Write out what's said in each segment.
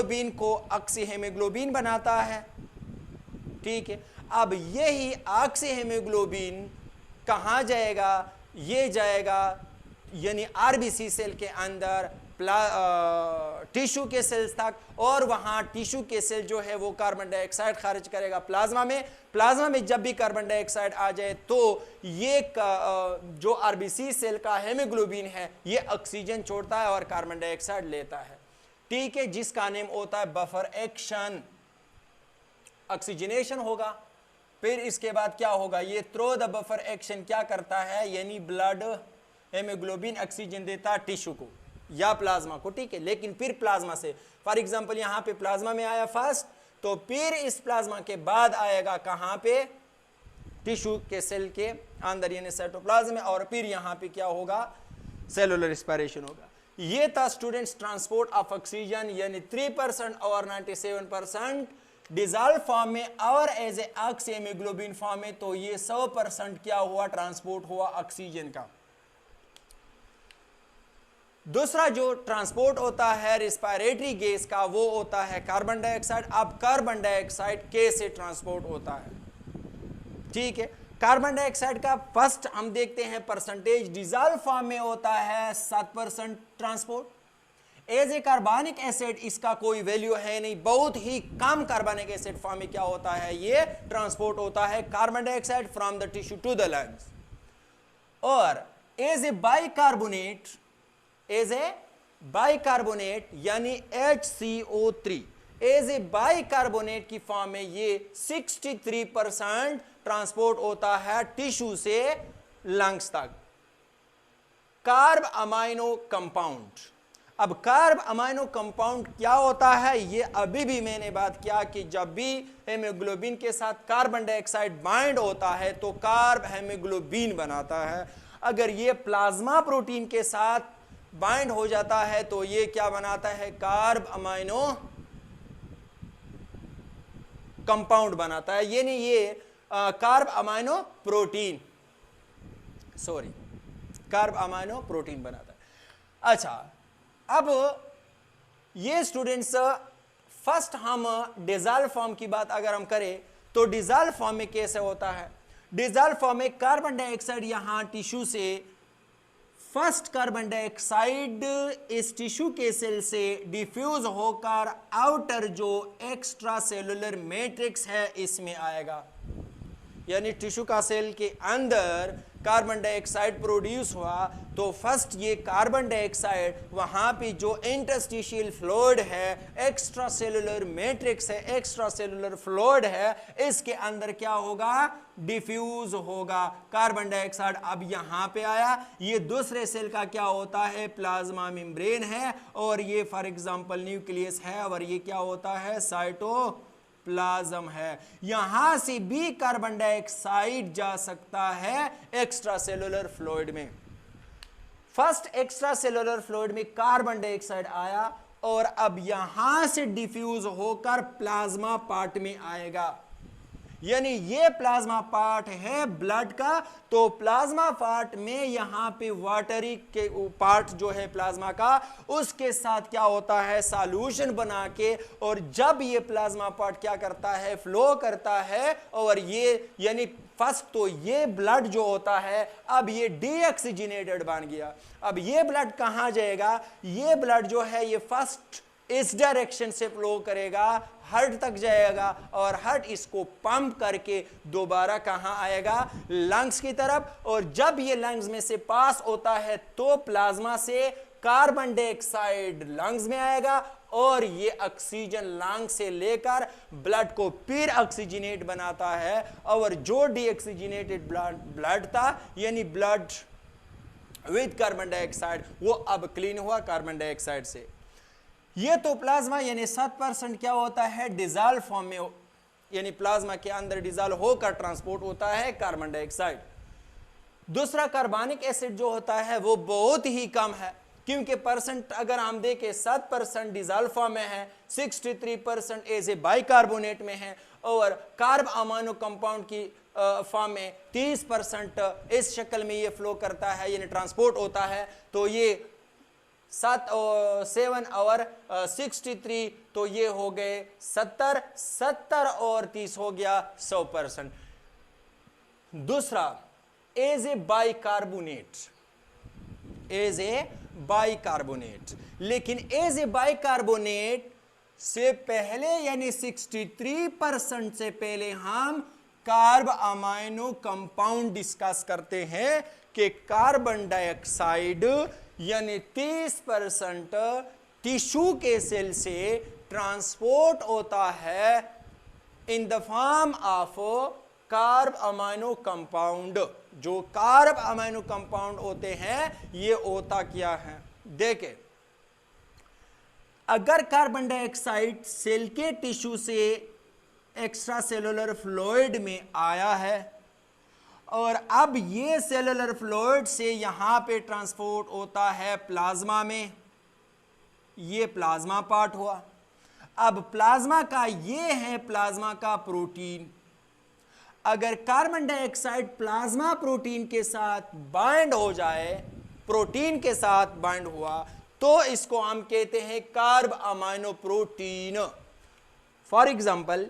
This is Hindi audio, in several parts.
हीमोग्लोबिन को ऑक्सी हीमोग्लोबिन बनाता है। ठीक है, अब यही ऑक्सी हीमोग्लोबिन कहाँ जाएगा? ये जाएगा यानी आरबीसी सेल के अंदर टिश्यू के सेल्स तक, और वहां टिश्यू के सेल जो है वो कार्बन डाइऑक्साइड खारिज करेगा प्लाज्मा में। प्लाज्मा में जब भी कार्बन डाइऑक्साइड आ जाए तो ये जो आरबीसी सेल का हीमोग्लोबिन है ये ऑक्सीजन छोड़ता है और कार्बन डाइऑक्साइड लेता है। ठीक है, जिसका नेम होता है बफर एक्शन। ऑक्सीजनेशन होगा, फिर इसके बाद क्या होगा? ये थ्रो द बफर एक्शन क्या करता है? यानी ब्लड हीमोग्लोबिन ऑक्सीजन देता है टिश्यू को या प्लाज्मा को। ठीक है, लेकिन फिर प्लाज्मा से, फॉर एग्जांपल यहां पे प्लाज्मा में आया फर्स्ट, तो फिर इस प्लाज्मा के बाद आएगा कहां पे? टिश्यू के सेल के अंदर यानी साइटोप्लाज्म में, और फिर यहां पे क्या होगा? सेलुलर रेस्पिरेशन होगा। ये था स्टूडेंट्स ट्रांसपोर्ट ऑफ ऑक्सीजन, यानी 3% और 97% डिजॉल्व फॉर्म में और as a oxy haemoglobin form में। तो ये 100% क्या हुआ? ट्रांसपोर्ट हुआ ऑक्सीजन का। दूसरा जो ट्रांसपोर्ट होता है रेस्पिरेटरी गैस का वो होता है कार्बन डाइऑक्साइड। अब कार्बन डाइऑक्साइड कैसे ट्रांसपोर्ट होता है? ठीक है, कार्बन डाइऑक्साइड का फर्स्ट हम देखते हैं परसेंटेज। डिजॉल्व फॉर्म में होता है 7% ट्रांसपोर्ट। एज ए कार्बनिक एसिड इसका कोई वैल्यू है नहीं, बहुत ही कम कार्बनिक एसिड फॉर्म में क्या होता है? ये ट्रांसपोर्ट होता है carbon dioxide from the tissue to the lungs. और as a bicarbonate, as a bicarbonate यानी HCO3, एज ए बाइकार्बोनेट की फॉर्म में ये 63% ट्रांसपोर्ट होता है टिश्यू से लंग्स तक। Carb amino compound. अब कार्ब अमाइनो कंपाउंड क्या होता है? ये अभी भी मैंने बात किया कि जब भी हीमोग्लोबिन के साथ कार्बन डाइऑक्साइड बाइंड होता है तो कार्ब हीमोग्लोबिन बनाता है। अगर ये प्लाज्मा प्रोटीन के साथ बाइंड हो जाता है तो ये क्या बनाता है? कार्ब अमाइनो कंपाउंड बनाता है, यानी ये carb amino protein, sorry carb amino protein बनाता है। अच्छा, अब ये स्टूडेंट्स फर्स्ट हम डिजॉल्व फॉर्म की बात अगर हम करें तो डिजॉल्व फॉर्म में कैसे होता है? डिजॉल्व फॉर्म में कार्बन डाइऑक्साइड यहां टिश्यू से, फर्स्ट कार्बन डाइऑक्साइड इस टिश्यू के सेल से डिफ्यूज होकर आउटर जो एक्स्ट्रा सेलुलर मैट्रिक्स है इसमें आएगा। यानी टिश्यू का सेल के अंदर कार्बन डाइऑक्साइड प्रोड्यूस हुआ तो फर्स्ट ये कार्बन डाइऑक्साइड वहां पे जो इंटरस्टिशियल फ्लूइड है, एक्स्ट्रा सेलुलर मैट्रिक्स है, एक्स्ट्रा सेलुलर फ्लूइड है, इसके अंदर क्या होगा? डिफ्यूज होगा कार्बन डाइऑक्साइड। अब यहां पे आया, ये दूसरे सेल का क्या होता है? प्लाज्मा मेम्ब्रेन है, और ये फॉर एग्जांपल न्यूक्लियस है, और ये क्या होता है? साइटोप्लाज्म है। यहां से भी कार्बन डाइऑक्साइड जा सकता है एक्स्ट्रा सेलुलर फ्लूइड में। फर्स्ट एक्स्ट्रा सेलुलर फ्लूइड में कार्बन डाइऑक्साइड आया और अब यहां से डिफ्यूज होकर प्लाज्मा पार्ट में आएगा। यानी ये प्लाज्मा पार्ट है ब्लड का, तो प्लाज्मा पार्ट में यहां पे वाटरी के पार्ट जो है प्लाज्मा का, उसके साथ क्या होता है? सॉल्यूशन बना के, और जब ये प्लाज्मा पार्ट क्या करता है? फ्लो करता है, और ये यानी फर्स्ट तो ये ब्लड जो होता है अब ये डीऑक्सीजनेटेड बन गया। अब ये ब्लड कहां जाएगा? ये ब्लड जो है ये फर्स्ट इस डायरेक्शन से फ्लो करेगा, हार्ट तक जाएगा, और हार्ट इसको पंप करके दोबारा कहां आएगा? लंग्स की तरफ। और जब ये लंग्स में से पास होता है तो प्लाज्मा से कार्बन डाइऑक्साइड लंग्स में आएगा, और ये ऑक्सीजन लंग से लेकर ब्लड को फिर ऑक्सीजनेट बनाता है, और जो डीऑक्सीजनेटेड ब्लड था यानी ब्लड विद कार्बन डाइऑक्साइड, वो अब क्लीन हुआ कार्बन डाइऑक्साइड से। ये तो प्लाज्मा यानी 7% क्या होता है? डिजॉल्व फॉर्म में, यानी प्लाज्मा के अंदर डिजॉल्व होकर ट्रांसपोर्ट होता है कार्बन डाइऑक्साइड। दूसरा कार्बनिक एसिड जो होता है वो बहुत ही कम है, क्योंकि परसेंट अगर हम देखें 7% डिजॉल्व फॉर्म में है, 63% एज ए बाइकार्बोनेट में है, और कार्ब अमाइनो कंपाउंड की फॉर्म में 30% इस शक्ल में ये फ्लो करता है यानी ट्रांसपोर्ट होता है। तो ये 7 और 63 तो ये हो गए 70, 70 और 30 हो गया 100%। दूसरा, as a bicarbonate, as a bicarbonate, लेकिन एज ए बाइकार्बोनेट से पहले यानी 63% से पहले हम कार्ब अमाइनो कंपाउंड डिस्कस करते हैं कि कार्बन डाइऑक्साइड यानी 30% टिश्यू के सेल से ट्रांसपोर्ट होता है in the form of carb amino compound. जो कार्ब अमाइनो कंपाउंड होते हैं ये होता क्या है, देखें, अगर कार्बन डाइऑक्साइड सेल के टिश्यू से एक्स्ट्रा सेलुलर फ्लूइड में आया है और अब ये सेलुलर फ्लूइड से यहां पे ट्रांसपोर्ट होता है प्लाज्मा में, ये प्लाज्मा पार्ट हुआ। अब प्लाज्मा का ये है प्लाज्मा का प्रोटीन, अगर कार्बन डाइऑक्साइड प्लाज्मा प्रोटीन के साथ बाइंड हो जाए, प्रोटीन के साथ बाइंड हुआ, तो इसको हम कहते हैं carb amino protein. For example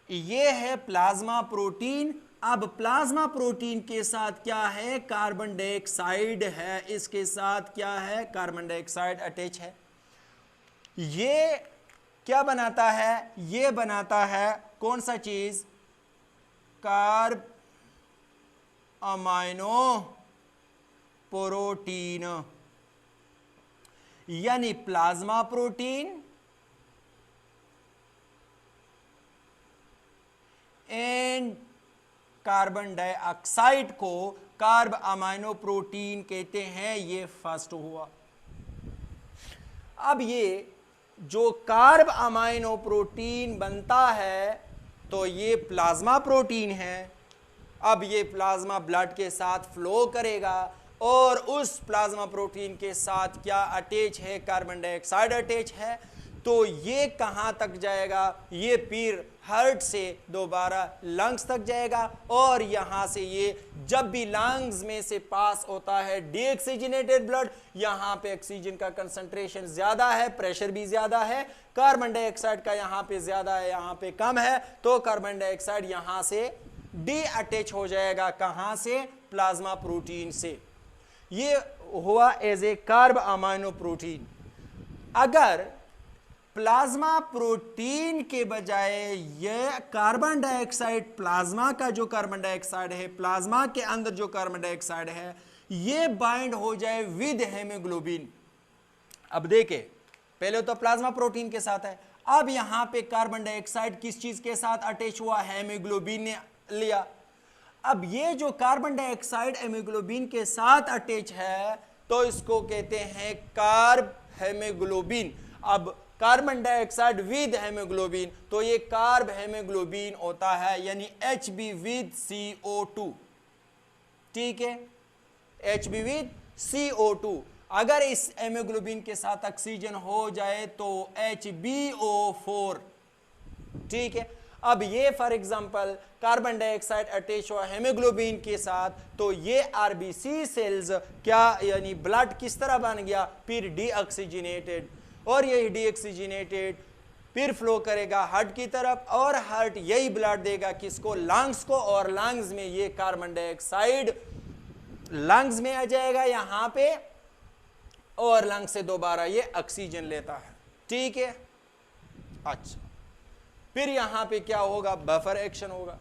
ये है प्लाज्मा प्रोटीन, अब प्लाज्मा प्रोटीन के साथ क्या है, कार्बन डाइऑक्साइड है, इसके साथ क्या है, कार्बन डाइऑक्साइड अटैच है। ये क्या बनाता है, ये बनाता है कौन सा चीज, कार्ब अमाइनो प्रोटीन, यानी plasma protein and carbon dioxide को कार्ब अमाइनो प्रोटीन कहते हैं। ये फर्स्ट हुआ। अब ये जो कार्ब अमाइनो प्रोटीन बनता है तो ये प्लाज्मा प्रोटीन है। अब ये प्लाज्मा ब्लड के साथ फ्लो करेगा और उस प्लाज्मा प्रोटीन के साथ क्या अटैच है, कार्बन डाइऑक्साइड अटैच है। तो ये कहां तक जाएगा, ये फिर हार्ट से दोबारा लंग्स तक जाएगा और यहां से ये जब भी लंग्स में से पास होता है डीऑक्सीजनेटेड ब्लड, यहां पे ऑक्सीजन का कंसंट्रेशन ज्यादा है, प्रेशर भी ज्यादा है, कार्बन डाइऑक्साइड का यहां पे ज्यादा है, यहां पे कम है, तो कार्बन डाइऑक्साइड यहां से डी अटैच हो जाएगा, कहां से, प्लाज्मा प्रोटीन से। ये हुआ as a carbamino protein. अगर प्लाज्मा प्रोटीन के बजाय यह कार्बन डाइऑक्साइड, प्लाज्मा का जो कार्बन डाइऑक्साइड है, प्लाज्मा के अंदर जो कार्बन डाइऑक्साइड है, ये बाइंड हो जाए विद हेमोग्लोबिन। अब देखें, पहले तो प्लाज्मा प्रोटीन के साथ है, अब यहां पे कार्बन डाइऑक्साइड किस चीज के साथ अटैच हुआ, हेमोग्लोबिन ने लिया। अब ये जो कार्बन डाइऑक्साइड हेमोग्लोबिन के साथ अटैच है तो इसको कहते हैं कार्ब हेमोग्लोबिन। अब कार्बन डाइऑक्साइड विद हेमोग्लोबिन, तो ये कार्ब हेमोग्लोबिन होता है, यानी Hb विद CO2। ठीक है, Hb विद CO2। अगर इस हेमोग्लोबिन के साथ ऑक्सीजन हो जाए तो HbO4। ठीक है, अब ये for example carbon dioxide attach हुआ हेमोग्लोबिन के साथ, तो ये आरबीसी सेल्स क्या, यानी ब्लड किस तरह बन गया, फिर डीऑक्सीजनेटेड, और यही डीऑक्सीजनेटेड फिर फ्लो करेगा हार्ट की तरफ, और हार्ट यही ब्लड देगा किसको, लंग्स को, और लंग्स में ये कार्बन डाइऑक्साइड लंग्स में आ जाएगा यहां पे, और लंग्स से दोबारा ये ऑक्सीजन लेता है। ठीक है, अच्छा, फिर यहां पे क्या होगा, बफर एक्शन होगा।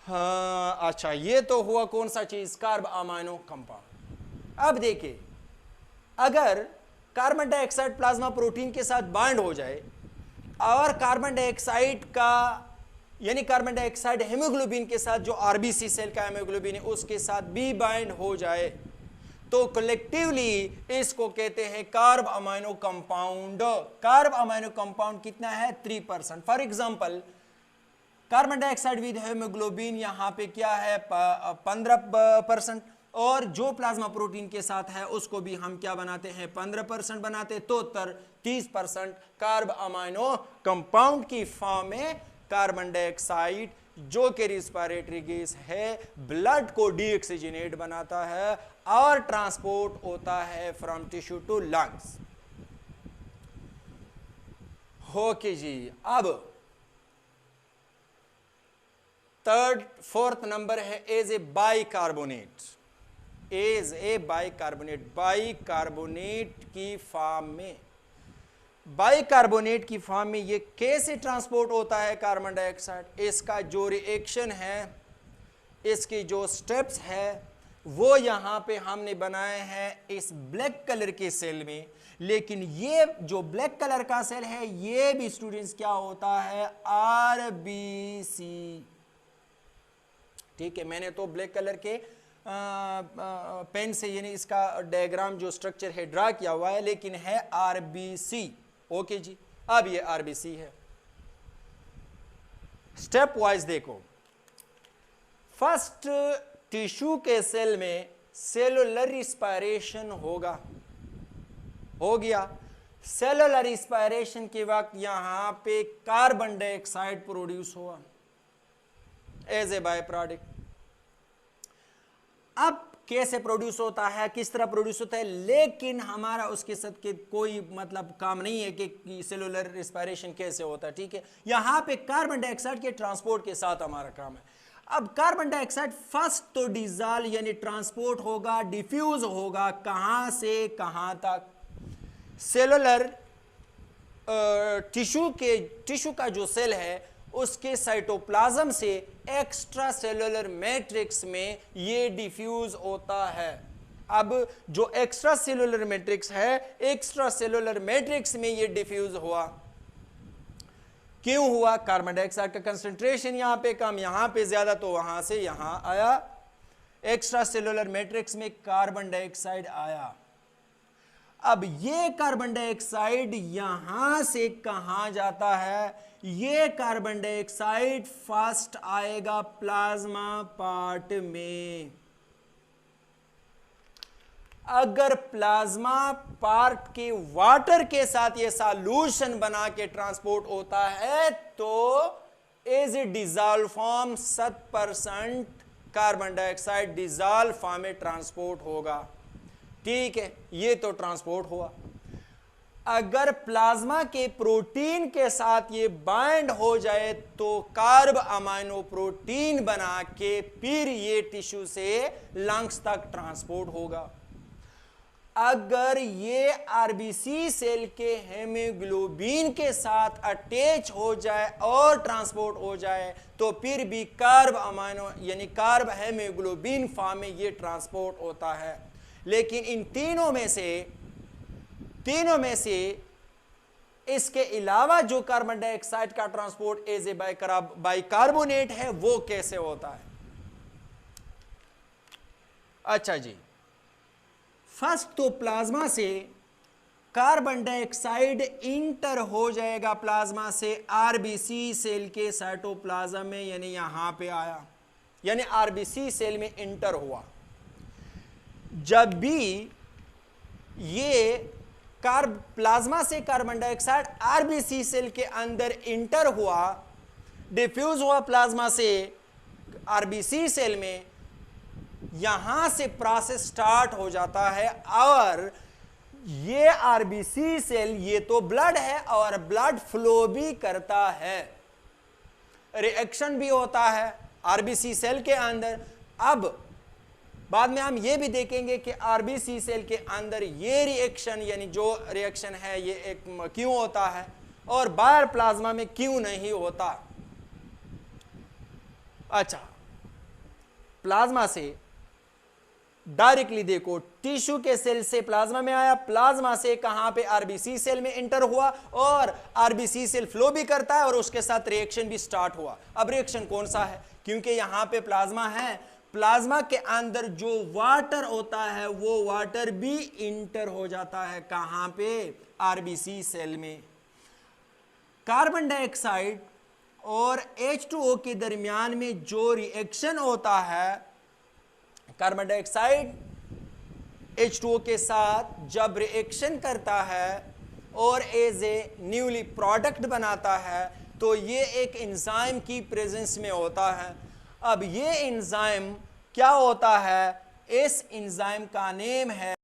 हाँ, अच्छा, ये तो हुआ कौन सा चीज, कार्ब अमाइनो कंपाउंड। अब देखिए, अगर कार्बन डाइऑक्साइड प्लाज्मा प्रोटीन के साथ बाइंड हो जाए और कार्बन डाइऑक्साइड का, यानी कार्बन डाइऑक्साइड हेमोग्लोबिन के साथ, जो आरबीसी सेल का हेमोग्लोबिन है उसके साथ भी बाइंड हो जाए, तो कलेक्टिवली इसको कहते हैं carb amino compound. Carb amino compound कितना है, 3%। For example carbon dioxide with haemoglobin यहां पे क्या है, 15%, और जो प्लाज्मा प्रोटीन के साथ है उसको भी हम क्या बनाते हैं, 15% बनाते, तो 30% कार्ब अमाइनो कंपाउंड की फॉर्म में कार्बन डाइऑक्साइड, जो कि रिस्पिरेटरी गैस है, ब्लड को डीऑक्सीजनेट बनाता है और ट्रांसपोर्ट होता है from tissue to lungs. Okay जी, अब फोर्थ नंबर है as a bicarbonate, as a bicarbonate, bicarbonate की फॉर्म में, बाइकार्बोनेट की फॉर्म में ये कैसे ट्रांसपोर्ट होता है कार्बन डाइऑक्साइड, इसका जो रिएक्शन है, इसकी जो स्टेप्स है वो यहां पे हमने बनाए हैं इस ब्लैक कलर के सेल में। लेकिन ये जो ब्लैक कलर का सेल है ये भी स्टूडेंट्स क्या होता है, आरबीसी। ठीक है, मैंने तो ब्लैक कलर के पेन से यानी इसका डायग्राम जो स्ट्रक्चर है ड्रा किया हुआ है, लेकिन है आरबीसी। ओके जी, अब ये आरबीसी है। स्टेप वाइज देखो, फर्स्ट टिश्यू के सेल में सेलुलर रिस्पायरेशन होगा, हो गया। सेलुलर रिस्पायरेशन के वक्त यहां पे कार्बन डाइऑक्साइड प्रोड्यूस हुआ एज ए बाय प्रोडक्ट। अब कैसे प्रोड्यूस होता है, किस तरह प्रोड्यूस होता है, लेकिन हमारा उसके साथ के कोई मतलब काम नहीं है कि सेलुलर रिस्पायरेशन कैसे होता है। ठीक है, यहां पे कार्बन डाइऑक्साइड के ट्रांसपोर्ट के साथ हमारा काम है। अब कार्बन डाइऑक्साइड फर्स्ट तो डिसॉल्व यानी ट्रांसपोर्ट होगा, डिफ्यूज होगा, कहां से कहां तक, सेलुलर टिश्यू का जो सेल है उसके साइटोप्लाज्म से एक्स्ट्रा सेलुलर मैट्रिक्स में ये डिफ्यूज होता है। अब जो एक्स्ट्रा सेलुलर मैट्रिक्स है, एक्स्ट्रा सेलुलर मैट्रिक्स में ये डिफ्यूज हुआ, क्यों हुआ, कार्बन डाइऑक्साइड का कंसंट्रेशन यहां पे कम, यहां पे ज्यादा, तो वहां से यहां आया, एक्स्ट्रा सेलुलर मैट्रिक्स में कार्बन डाइऑक्साइड आया। अब ये कार्बन डाइऑक्साइड यहां से कहां जाता है, ये कार्बन डाइऑक्साइड फर्स्ट आएगा प्लाज्मा पार्ट में। अगर प्लाज्मा पार्ट के वाटर के साथ ये सॉल्यूशन बना के ट्रांसपोर्ट होता है तो as a dissolve form 7% carbon dioxide dissolve form में ट्रांसपोर्ट होगा। ठीक है, ये तो ट्रांसपोर्ट हुआ। अगर प्लाज्मा के प्रोटीन के साथ ये बाइंड हो जाए तो कार्ब अमाइनो प्रोटीन बना के फिर ये टिश्यू से लंग्स तक ट्रांसपोर्ट होगा। अगर ये आरबीसी सेल के हेमोग्लोबिन के साथ अटैच हो जाए और ट्रांसपोर्ट हो जाए तो फिर भी कार्ब अमाइनो यानी कार्ब हेमोग्लोबिन फॉर्म में ये ट्रांसपोर्ट होता है। लेकिन इन तीनों में से इसके अलावा जो कार्बन डाइऑक्साइड का ट्रांसपोर्ट एज ए बाइकार्बोनेट है वो कैसे होता है। अच्छा जी, फर्स्ट तो प्लाज्मा से कार्बन डाइऑक्साइड इंटर हो जाएगा, प्लाज्मा से आरबीसी सेल के साइटोप्लाज्म में, यानी यहां पे आया, यानी आरबीसी सेल में इंटर हुआ। जब भी ये प्लाज्मा से कार्बन डाइऑक्साइड आरबीसी सेल के अंदर इंटर हुआ, डिफ्यूज हुआ प्लाज्मा से आरबीसी सेल में, यहां से प्रोसेस स्टार्ट हो जाता है। और ये आरबीसी सेल ये तो ब्लड है और ब्लड फ्लो भी करता है, रिएक्शन भी होता है आरबीसी सेल के अंदर। अब बाद में हम ये भी देखेंगे कि आरबीसी सेल के अंदर ये रिएक्शन यानी जो रिएक्शन है ये एक क्यों होता है और बाहर प्लाज्मा में क्यों नहीं होता। अच्छा, प्लाज्मा से डायरेक्टली देखो, टिश्यू के सेल से प्लाज्मा में आया, प्लाज्मा से कहां पे आरबीसी सेल में इंटर हुआ और आरबीसी सेल फ्लो भी करता है और उसके साथ रिएक्शन भी स्टार्ट हुआ। अब रिएक्शन कौन सा है, क्योंकि यहां पे प्लाज्मा है, प्लाज्मा के अंदर जो वाटर होता है वो वाटर भी इंटर हो जाता है, कहां पे, आरबीसी सेल में। कार्बन डाइऑक्साइड और H2O के दरमियान में जो रिएक्शन होता है, कार्बन डाइऑक्साइड H2O के साथ जब रिएक्शन करता है और एज ए न्यूली प्रोडक्ट बनाता है तो ये एक एंजाइम की प्रेजेंस में होता है। अब ये एंजाइम क्या होता है, इस एंजाइम का नेम है